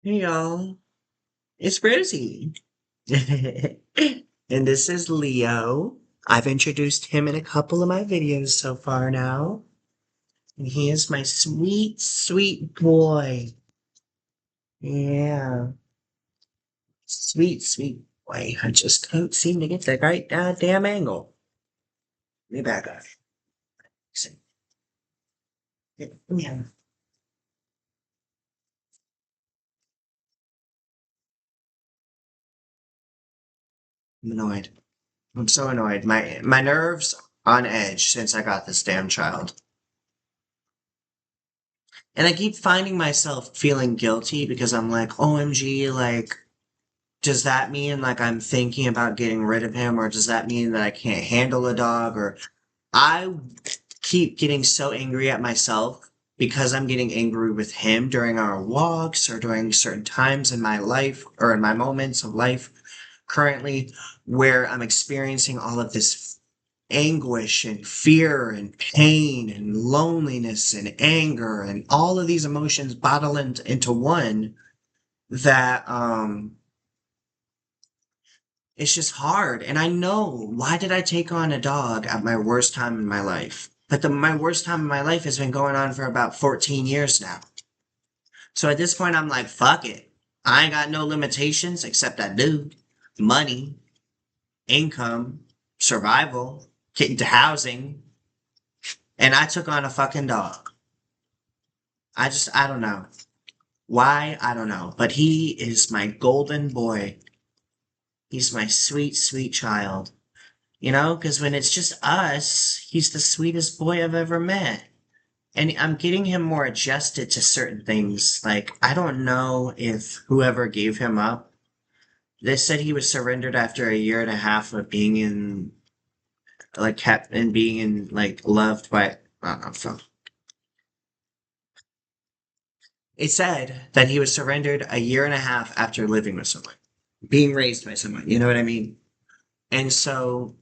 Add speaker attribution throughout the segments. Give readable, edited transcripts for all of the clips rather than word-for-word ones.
Speaker 1: Hey y'all, it's Rosie. And this is Leo. I've introduced him in a couple of my videos so far now. And he is my sweet, sweet boy. Yeah, sweet, sweet boy. I just don't seem to get the right damn angle. Let me back up. See. Yeah. I'm annoyed. I'm so annoyed. My nerves on edge since I got this damn child. And I keep finding myself feeling guilty because I'm like, OMG, like, does that mean like I'm thinking about getting rid of him, or does that mean that I can't handle a dog? Or I keep getting so angry at myself because I'm getting angry with him during our walks or during certain times in my life or in my moments of life currently where I'm experiencing all of this anguish and fear and pain and loneliness and anger and all of these emotions bottled into one that it's just hard. And I know, why did I take on a dog at my worst time in my life? But my worst time in my life has been going on for about 14 years now. So at this point, I'm like, fuck it. I ain't got no limitations except I do. Money, income, survival, getting to housing. And I took on a fucking dog. I don't know. Why? I don't know. But he is my golden boy. He's my sweet, sweet child. You know, because when it's just us, he's the sweetest boy I've ever met. And I'm getting him more adjusted to certain things. Like, I don't know if whoever gave him up, they said he was surrendered after a year and a half of being in, like, kept and being in, like, loved by, I don't know, so. It said that he was surrendered a year and a half after living with someone, being raised by someone. You know what I mean? And so,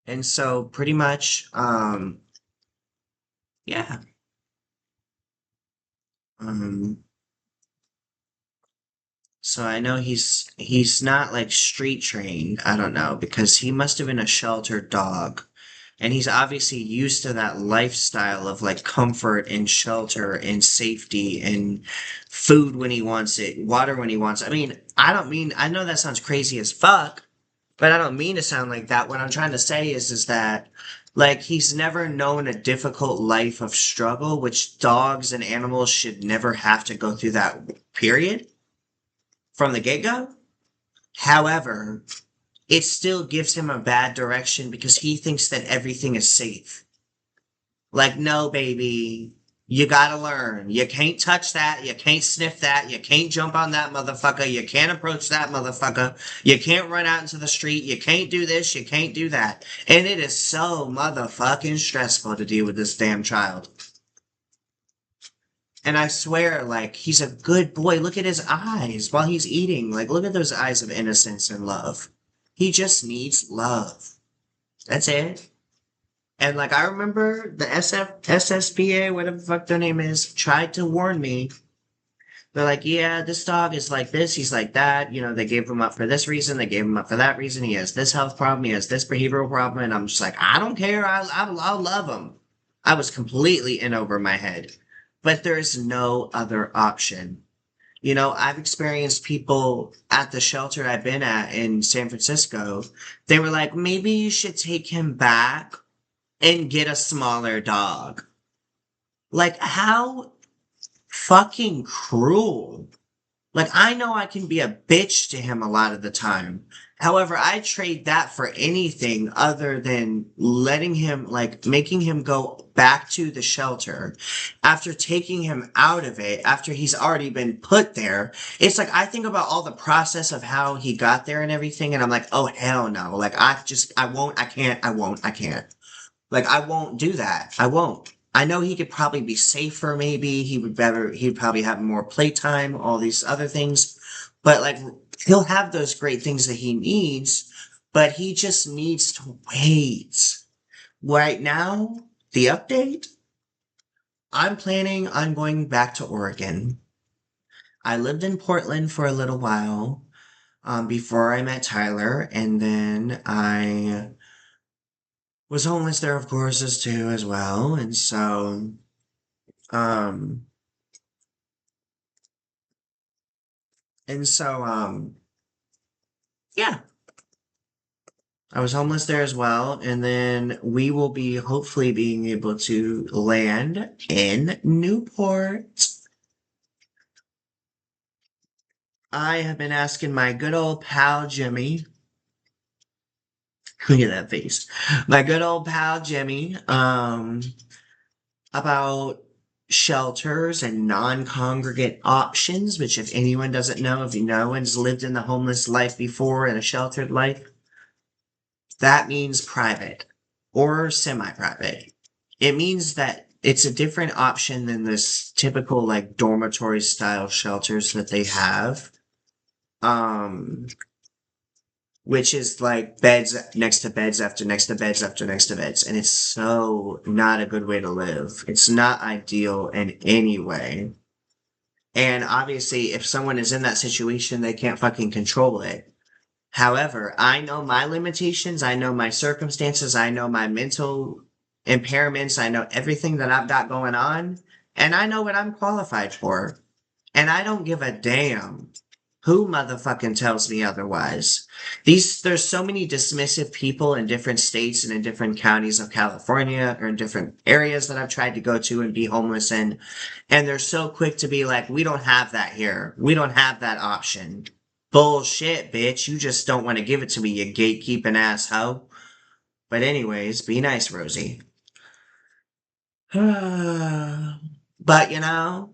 Speaker 1: and so pretty much, yeah. Um, So I know he's not like street trained. I don't know because he must have been a sheltered dog. And he's obviously used to that lifestyle of like comfort and shelter and safety and food when he wants it, water when he wants it. I mean, I know that sounds crazy as fuck, but I don't mean to sound like that. What I'm trying to say is that like he's never known a difficult life of struggle, which dogs and animals should never have to go through that period from the get-go. However, it still gives him a bad direction because he thinks that everything is safe. Like, no, baby, you gotta learn. You can't touch that. You can't sniff that. You can't jump on that motherfucker. You can't approach that motherfucker. You can't run out into the street. You can't do this. You can't do that. And it is so motherfucking stressful to deal with this damn child. And I swear, like, he's a good boy. Look at his eyes while he's eating. Like, look at those eyes of innocence and love. He just needs love. That's it. And, like, I remember the SSPA, whatever the fuck their name is, tried to warn me. They're like, yeah, this dog is like this, he's like that. You know, they gave him up for this reason, they gave him up for that reason. He has this health problem, he has this behavioral problem. And I'm just like, I don't care. I'll love him. I was completely in over my head. But there's no other option. You know, I've experienced people at the shelter I've been at in San Francisco. They were like, maybe you should take him back and get a smaller dog. Like, how fucking cruel. Like, I know I can be a bitch to him a lot of the time. However, I trade that for anything other than letting him, like, making him go back to the shelter after taking him out of it, after he's already been put there. It's like, I think about all the process of how he got there and everything, and I'm like, oh, hell no. Like, I won't, I can't, I won't, I can't. Like, I won't do that. I won't. I know he could probably be safer, maybe. He'd probably have more playtime, all these other things. But, like, he'll have those great things that he needs, but he just needs to wait. Right now, the update? I'm planning on going back to Oregon. I lived in Portland for a little while before I met Tyler, and then I was homeless there, of course, as too, as well. And so, um, and so, yeah, I was homeless there as well. And then we will be hopefully being able to land in Newport. I have been asking my good old pal Jimmy. Look at that face. My good old pal Jimmy, about shelters and non-congregate options, which if anyone doesn't know, if no one's lived in the homeless life before and a sheltered life, that means private or semi-private. It means that it's a different option than this typical like dormitory style shelters that they have. Um, which is like beds next to beds after next to beds after next to beds. And it's so not a good way to live. It's not ideal in any way. And obviously, if someone is in that situation, they can't fucking control it. However, I know my limitations, I know my circumstances, I know my mental impairments, I know everything that I've got going on, and I know what I'm qualified for. And I don't give a damn who motherfucking tells me otherwise. There's so many dismissive people in different states and in different counties of California or in different areas that I've tried to go to and be homeless in. And they're so quick to be like, we don't have that here. We don't have that option. Bullshit, bitch. You just don't want to give it to me, you gatekeeping asshole. But anyways, be nice, Rosie. But you know,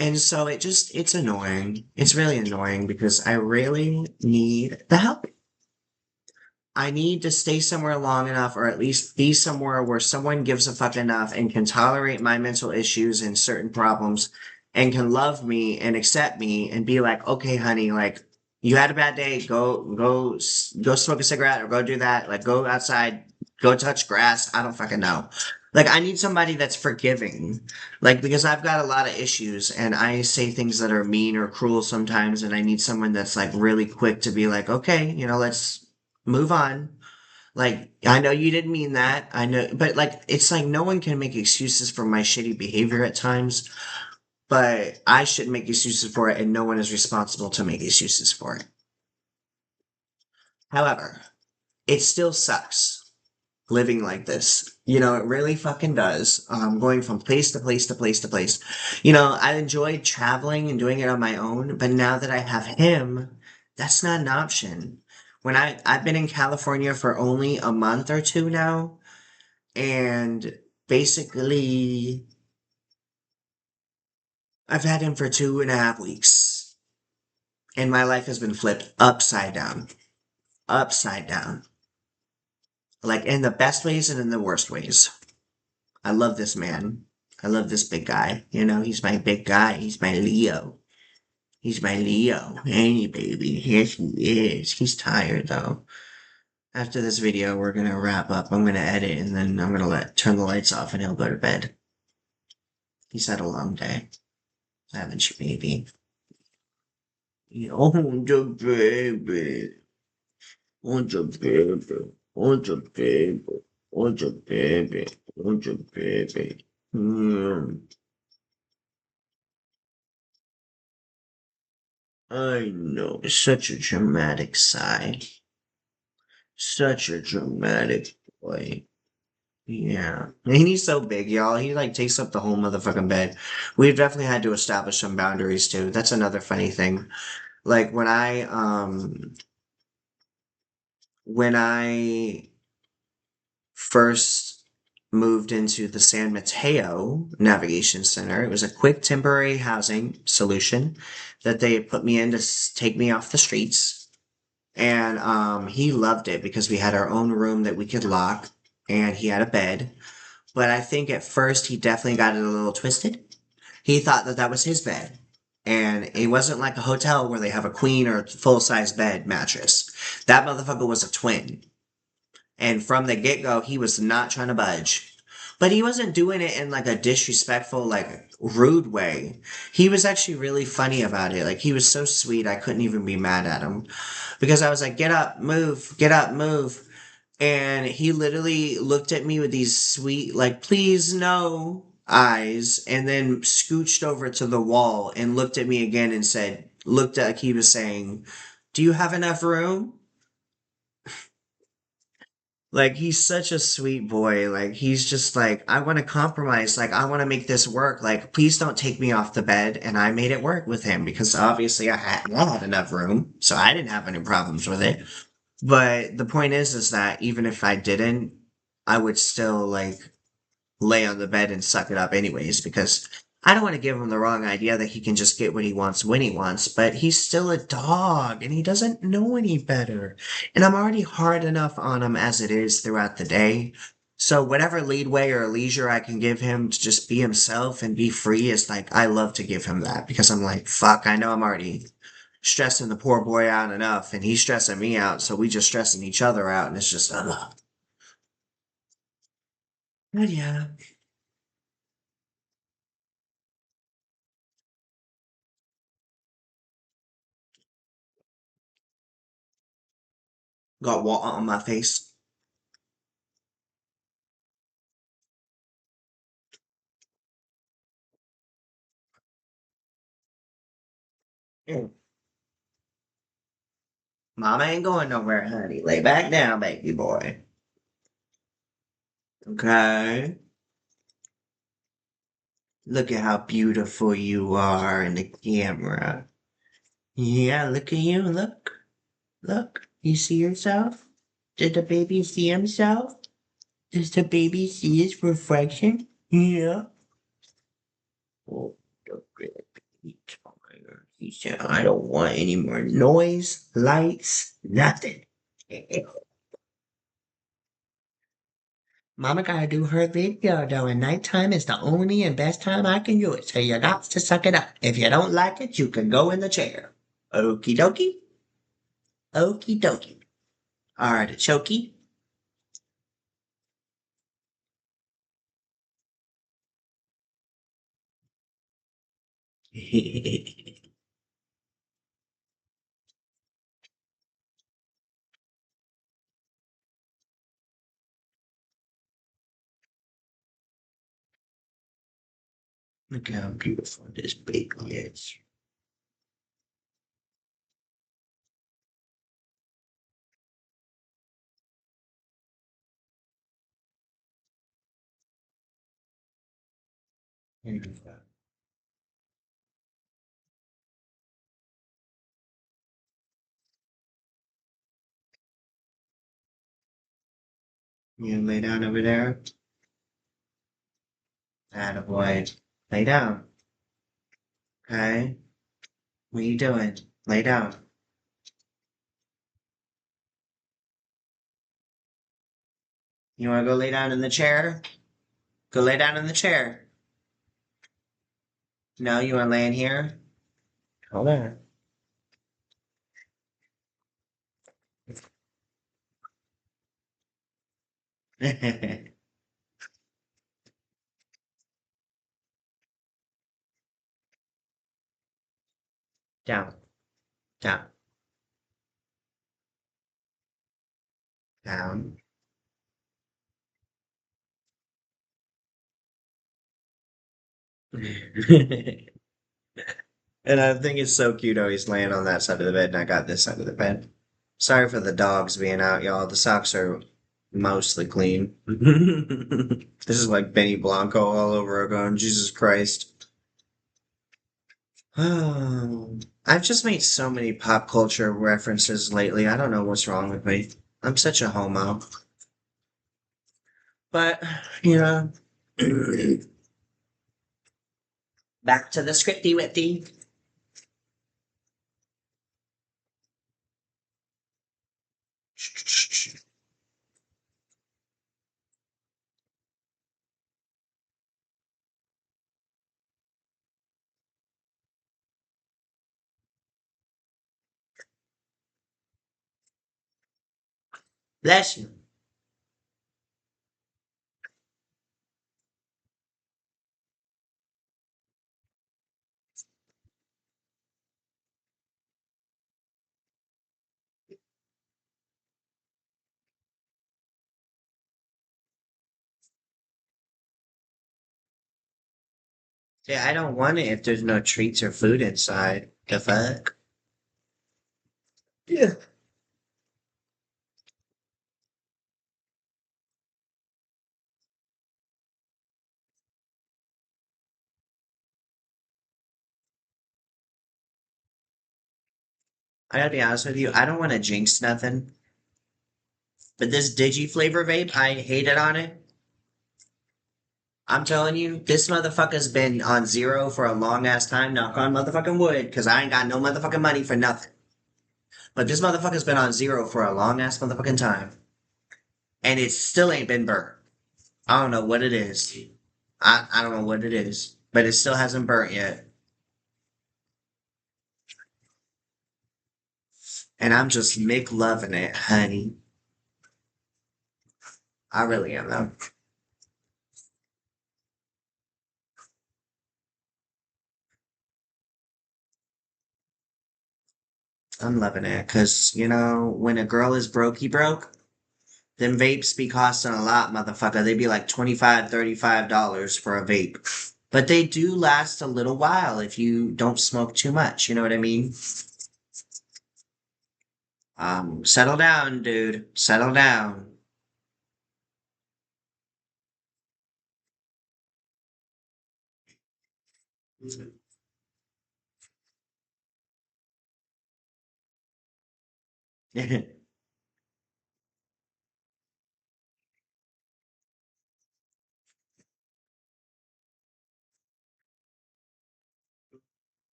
Speaker 1: and so it's annoying. It's really annoying because I really need the help. I need to stay somewhere long enough or at least be somewhere where someone gives a fuck enough and can tolerate my mental issues and certain problems and can love me and accept me and be like, okay, honey, like you had a bad day, go smoke a cigarette or go do that. Like go outside, go touch grass. I don't fucking know. Like I need somebody that's forgiving. Like because I've got a lot of issues and I say things that are mean or cruel sometimes and I need someone that's like really quick to be like, okay, let's move on. Like, I know you didn't mean that. I know, but like, it's like no one can make excuses for my shitty behavior at times, but I should make excuses for it, and no one is responsible to make excuses for it. However, it still sucks living like this. It really fucking does. Going from place to place to place to place. I enjoyed traveling and doing it on my own, but now that I have him, that's not an option. I've been in California for only a month or two now, and basically I've had him for 2.5 weeks, and my life has been flipped upside down, like in the best ways and in the worst ways. I love this man. I love this big guy. He's my big guy. He's my Leo. He's my Leo. Hey, baby. Yes, he is. He's tired, though. After this video, we're gonna wrap up. I'm gonna edit, and then I'm gonna turn the lights off, and he'll go to bed. He's had a long day, haven't you, baby? Oh, the baby. Oh, the baby. Oh, the baby. Oh, the baby. Oh, the baby. Mm. I know. Such a dramatic sigh. Such a dramatic boy. Yeah. And he's so big, y'all. He like takes up the whole motherfucking bed. We've definitely had to establish some boundaries too. That's another funny thing. Like when I first moved into the San Mateo Navigation Center, it was a quick temporary housing solution that they put me in to take me off the streets. And he loved it because we had our own room that we could lock and he had a bed. But I think at first he definitely got it a little twisted. He thought that that was his bed. And it wasn't like a hotel where they have a queen or full size bed mattress. That motherfucker was a twin. And from the get go, he was not trying to budge. But he wasn't doing it in like a disrespectful, like rude way. He was actually really funny about it. Like he was so sweet, I couldn't even be mad at him because I was like, "Get up, move, get up, move." And he literally looked at me with these sweet, like, "Please no" eyes, and then scooched over to the wall and looked at me again and said, looked like he was saying, "Do you have enough room?" Like he's such a sweet boy. Like he's just like, I want to compromise. Like I want to make this work. Like please don't take me off the bed. And I made it work with him because obviously I had enough room, so I didn't have any problems with it. But the point is that even if I didn't, I would still like lay on the bed and suck it up anyways because I don't want to give him the wrong idea that he can just get what he wants when he wants, but he's still a dog and he doesn't know any better. And I'm already hard enough on him as it is throughout the day. So whatever leadway or leisure I can give him to just be himself and be free is like I love to give him that because I'm like, fuck, I know I'm already stressing the poor boy out enough and he's stressing me out, so we just stressing each other out and it's just but yeah. Got water on my face. Mm. Mama ain't going nowhere, honey. Lay back down, baby boy. Okay. Look at how beautiful you are in the camera. Yeah, look at you. Look. Look. You see yourself? Did the baby see himself? Does the baby see his reflection? Yeah. Oh, look at the baby tiger. He said, I don't want any more noise, lights, nothing. Mama gotta do her video though, and nighttime is the only and best time I can do it, so you got to suck it up. If you don't like it, you can go in the chair. Okie dokie? Okie dokie. Artichoke. Look how beautiful this baby is. Beautiful. You lay down over there? Attaboy. Lay down. Okay? What are you doing? Lay down. You wanna go lay down in the chair? Go lay down in the chair. No, you wanna lay in here? Hold on. Down, down, down. And I think it's so cute how he's laying on that side of the bed and I got this side of the bed. Sorry for the dogs being out, y'all. The socks are mostly clean. This is like Benny Blanco all over again. Jesus Christ. I've just made so many pop culture references lately. I don't know what's wrong with me. I'm such a homo. But, you know, back to the scripty witty. Bless you. Yeah, I don't want it if there's no treats or food inside. The fuck? Yeah. I gotta be honest with you, I don't want to jinx nothing, but this Digi flavor vape, I hate it on it. I'm telling you, this motherfucker's been on zero for a long ass time. Knock on motherfucking wood, because I ain't got no motherfucking money for nothing. But this motherfucker's been on zero for a long ass motherfucking time, and it still ain't been burnt. I don't know what it is. I don't know what it is, but it still hasn't burnt yet. And I'm just Mick loving it, honey. I really am though. I'm loving it because when a girl is brokey broke, them vapes be costing a lot, motherfucker. They be like 25, $35 for a vape. But they do last a little while if you don't smoke too much. You know what I mean? Settle down, dude. Settle down.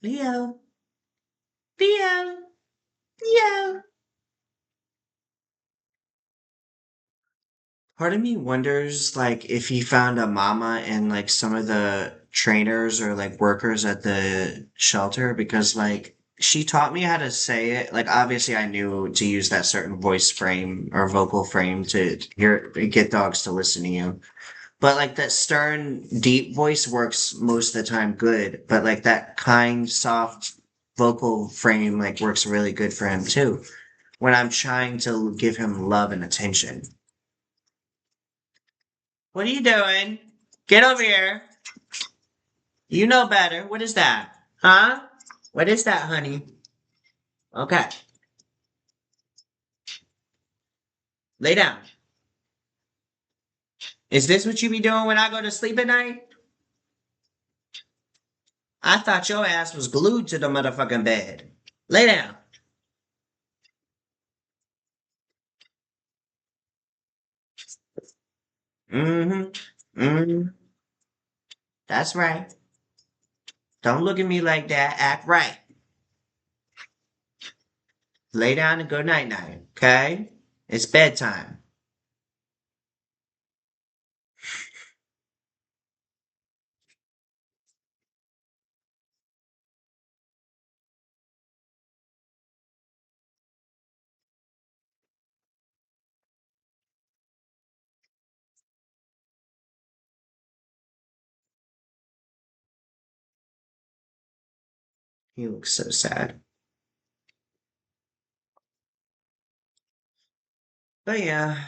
Speaker 1: Leo, Leo, Leo. Part of me wonders, like, if he found a mama in, like, some of the trainers or, like, workers at the shelter because, like, she taught me how to say it. Like, obviously, I knew to use that certain voice frame or vocal frame to get dogs to listen to you. But, like, that stern, deep voice works most of the time good. But, like, that kind, soft vocal frame, like, works really good for him, too. When I'm trying to give him love and attention. What are you doing? Get over here. You know better. What is that? Huh? What is that, honey? Okay. Lay down. Is this what you be doing when I go to sleep at night? I thought your ass was glued to the motherfucking bed. Lay down. Mm-hmm. Mm-hmm. That's right. Don't look at me like that. Act right. Lay down and go night night. Okay? It's bedtime. He looks so sad. But yeah.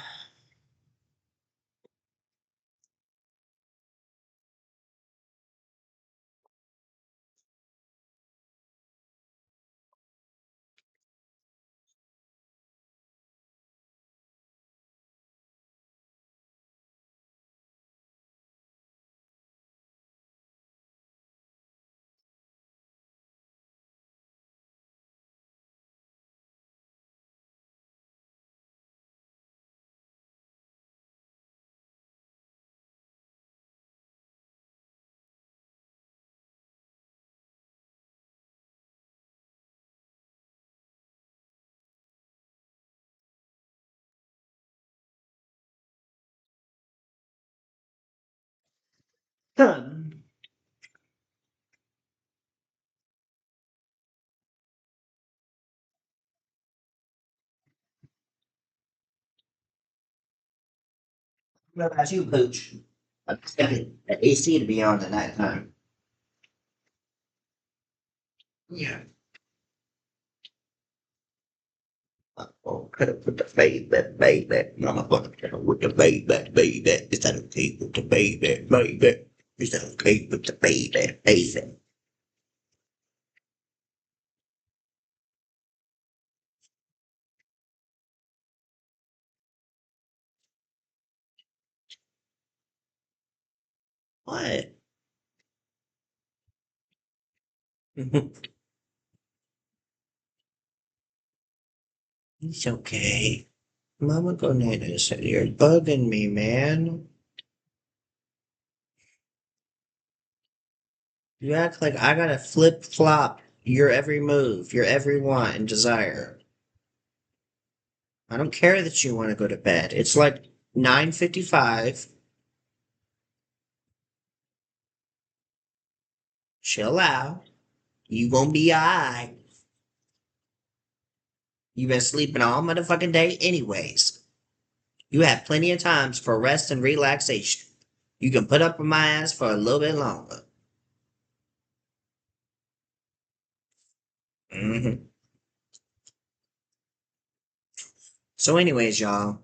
Speaker 1: Huh. What about you, Pooch? I'm expecting the AC to be on at night time. Yeah. Okay, with the baby. Mama fucking with the baby. Is that okay with the baby? Is that okay with the baby? What? It's okay. Mama Gonetta said you're bugging me, man. You act like I gotta flip flop your every move, your every want and desire. I don't care that you want to go to bed. It's like 9:55. Chill out. You gonna be alright. You been sleeping all motherfucking day anyways. You have plenty of times for rest and relaxation. You can put up with my ass for a little bit longer. Hmm. So anyways, y'all.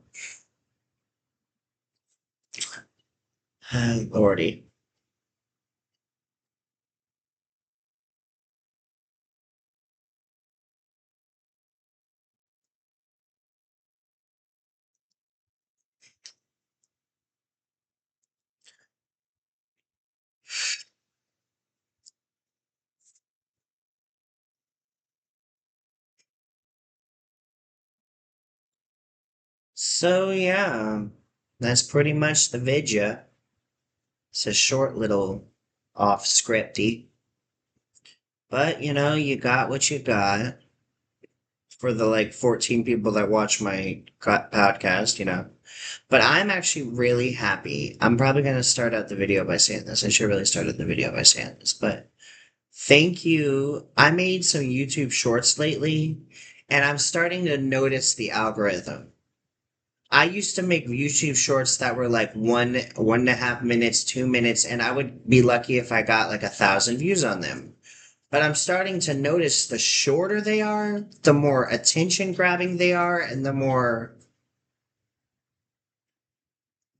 Speaker 1: Lordy. So yeah, that's pretty much the vidya. It's a short little off scripty. But you got what you got for the like 14 people that watch my podcast. But I'm actually really happy. I'm probably going to start out the video by saying this. I should really started the video by saying this, but thank you. I made some YouTube shorts lately, and I'm starting to notice the algorithm. I used to make YouTube shorts that were like 1.5 minutes, 2 minutes, and I would be lucky if I got like 1,000 views on them. But I'm starting to notice the shorter they are, the more attention grabbing they are, and the more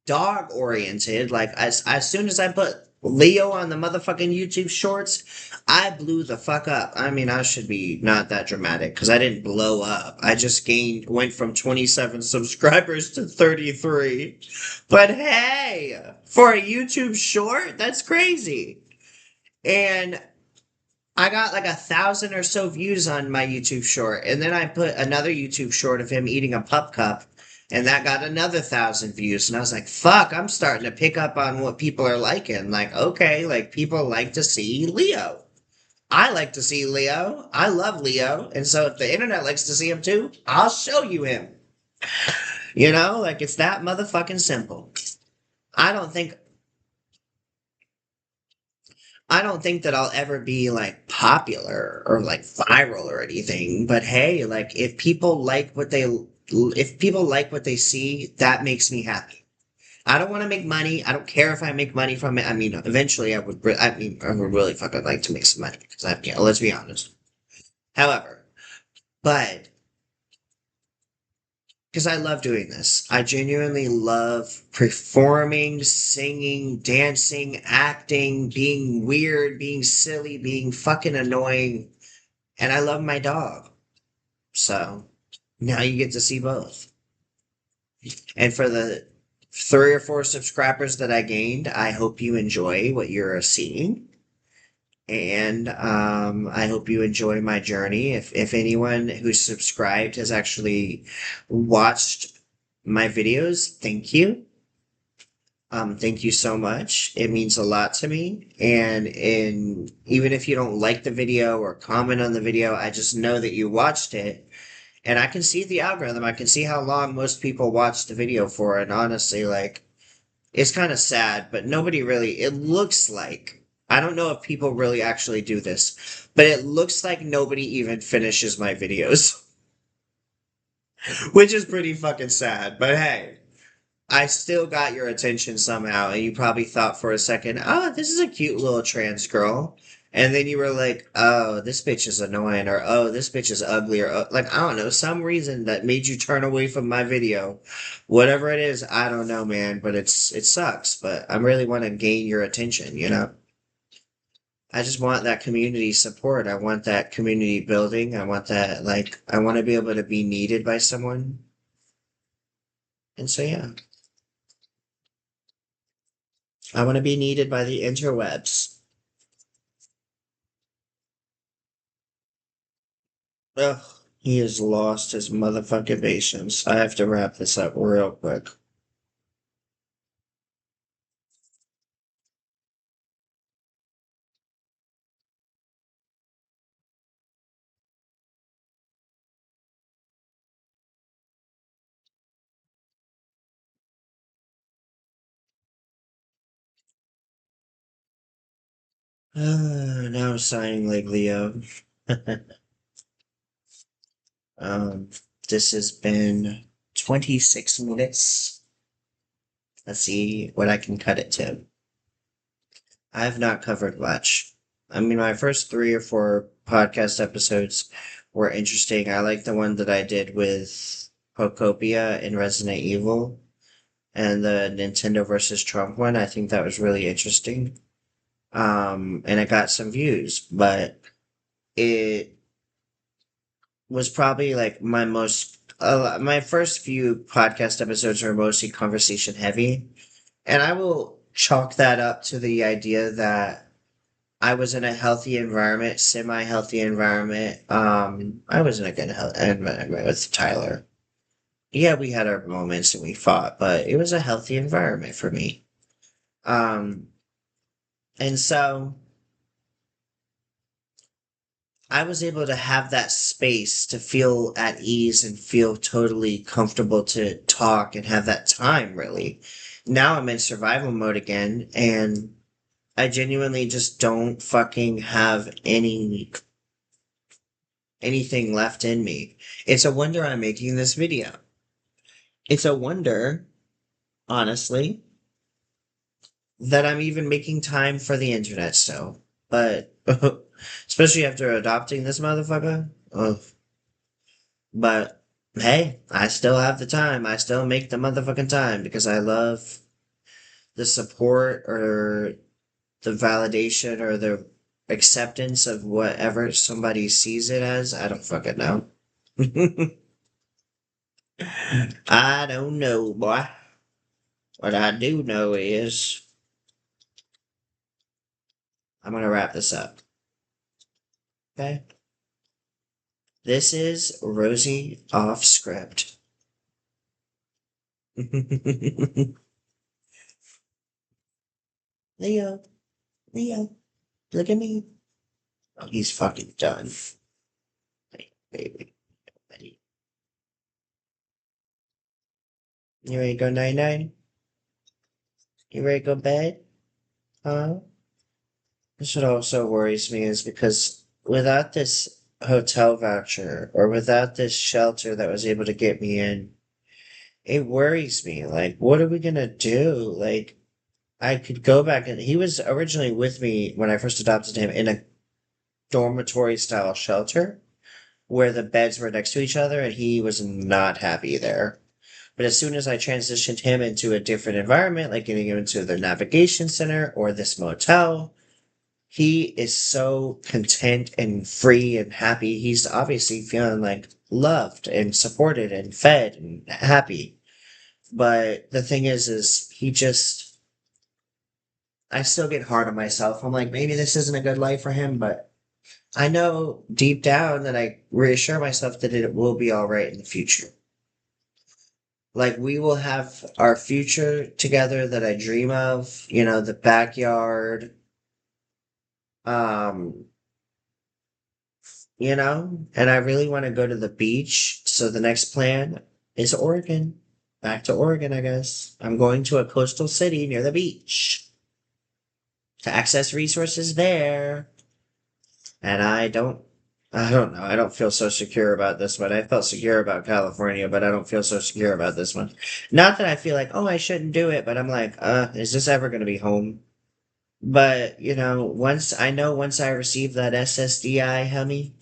Speaker 1: dog oriented. Like as soon as I put Leo on the motherfucking YouTube shorts, I blew the fuck up. I mean, I should be not that dramatic because I didn't blow up. I just went from 27 subscribers to 33. But hey, for a YouTube short, that's crazy. And I got like 1,000 or so views on my YouTube short, and then I put another YouTube short of him eating a pup cup, and that got another 1,000 views. And I was like, "Fuck!" I'm starting to pick up on what people are liking. Like, okay, like people like to see Leo. I like to see Leo. I love Leo, and so if the internet likes to see him too, I'll show you him. Like it's that motherfucking simple. I don't think I don't think that I'll ever be like popular or like viral or anything, but hey, like if people like what they see, that makes me happy. I don't want to make money. I don't care if I make money from it. I mean, eventually I would really fucking like to make some money because let's be honest. However, but because I love doing this. I genuinely love performing, singing, dancing, acting, being weird, being silly, being fucking annoying, and I love my dog. So now you get to see both. And for the 3 or 4 subscribers that I gained, I hope you enjoy what you're seeing. And I hope you enjoy my journey. If anyone who's subscribed has actually watched my videos, thank you. Thank you so much. It means a lot to me. And even if you don't like the video or comment on the video, I just know that you watched it. And I can see the algorithm. I can see how long most people watch the video for. And honestly, like, it's kind of sad, but nobody really, it looks like, I don't know if people really actually do this, but it looks like nobody even finishes my videos, which is pretty fucking sad. But hey, I still got your attention somehow, and you probably thought for a second, oh, this is a cute little trans girl. And then you were like, oh, this bitch is annoying, or oh, this bitch is ugly, or like, I don't know, some reason that made you turn away from my video. Whatever it is, I don't know, man, but it sucks. But I really want to gain your attention, you know? I just want that community support. I want that community building. I want that, like, I want to be able to be needed by someone. And so, yeah, I want to be needed by the interwebs. Ugh, he has lost his motherfucking patience. I have to wrap this up real quick. Now I'm sighing like Leo. um, this has been 26 minutes. Let's see what I can cut it to. I have not covered much. I mean, my first 3 or 4 podcast episodes were interesting. I like the one that I did with Pocopia and Resident Evil and the Nintendo versus Trump one. I think that was really interesting. And it got some views, but it was probably like my first few podcast episodes were mostly conversation heavy. And I will chalk that up to the idea that I was in a healthy environment, semi-healthy environment. I was in a good environment with Tyler. Yeah, we had our moments and we fought, but it was a healthy environment for me. Um, and so I was able to have that space to feel at ease and feel totally comfortable to talk and have that time, really. Now I'm in survival mode again, and I genuinely just don't fucking have anything left in me. It's a wonder I'm making this video. It's a wonder, honestly, that I'm even making time for the internet still. But especially after adopting this motherfucker. Ugh. But hey, I still have the time. I still make the motherfucking time because I love the support or the validation or the acceptance of whatever somebody sees it as. I don't fucking know. I don't know, boy. What I do know is I'm gonna wrap this up. Okay? This is Rosie off script. Leo, Leo, look at me. Oh, he's fucking done. Hey, baby, buddy. You ready to go night night? You ready to go bed? Huh? This what also worries me is because without this hotel voucher or without this shelter that was able to get me in, it worries me. Like, what are we gonna do? Like, I could go back and he was originally with me when I first adopted him in a dormitory style shelter where the beds were next to each other and he was not happy there. But as soon as I transitioned him into a different environment, like getting him into the navigation center or this motel, he is so content and free and happy. He's obviously feeling like loved and supported and fed and happy. But the thing is he just, I still get hard on myself. I'm like, maybe this isn't a good life for him, but I know deep down that I reassure myself that it will be all right in the future. Like we will have our future together that I dream of, you know, the backyard, um, you know, and I really want to go to the beach. So the next plan is Oregon. Back to Oregon, I guess. I'm going to a coastal city near the beach to access resources there. And I don't know. I don't feel so secure about this one. I felt secure about California, but I don't feel so secure about this one. Not that I feel like, oh, I shouldn't do it, but I'm like, is this ever going to be home? But, once I receive that SSDI, honey,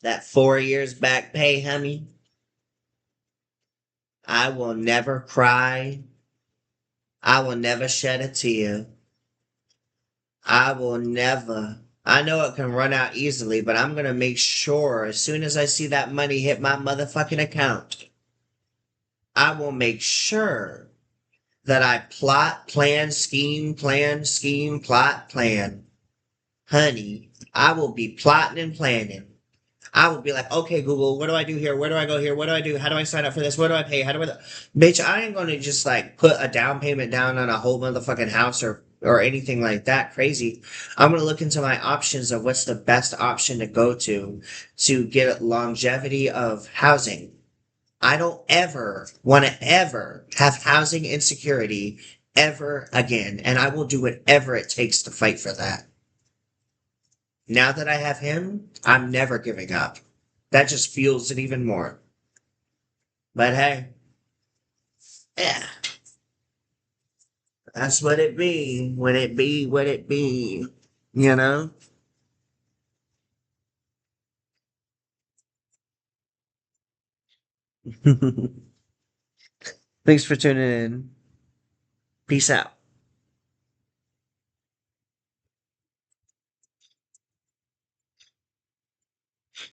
Speaker 1: that 4 years back pay, honey, I will never cry. I will never shed a tear. I will never. I know it can run out easily, but I'm going to make sure as soon as I see that money hit my motherfucking account, I will make sure that I plot, scheme, plot, plan. Honey, I will be plotting and planning. I would be like, okay, Google, what do I do here? Where do I go here? What do I do? How do I sign up for this? What do I pay? How do I? Bitch, I ain't gonna just like put a down payment down on a whole motherfucking house or anything like that crazy. I'm gonna look into my options of what's the best option to go to get longevity of housing. I don't ever want to ever have housing insecurity ever again, and I will do whatever it takes to fight for that. Now that I have him, I'm never giving up. That just fuels it even more. But hey, yeah, that's what it be. What it be, what it be. You know? Thanks for tuning in. Peace out.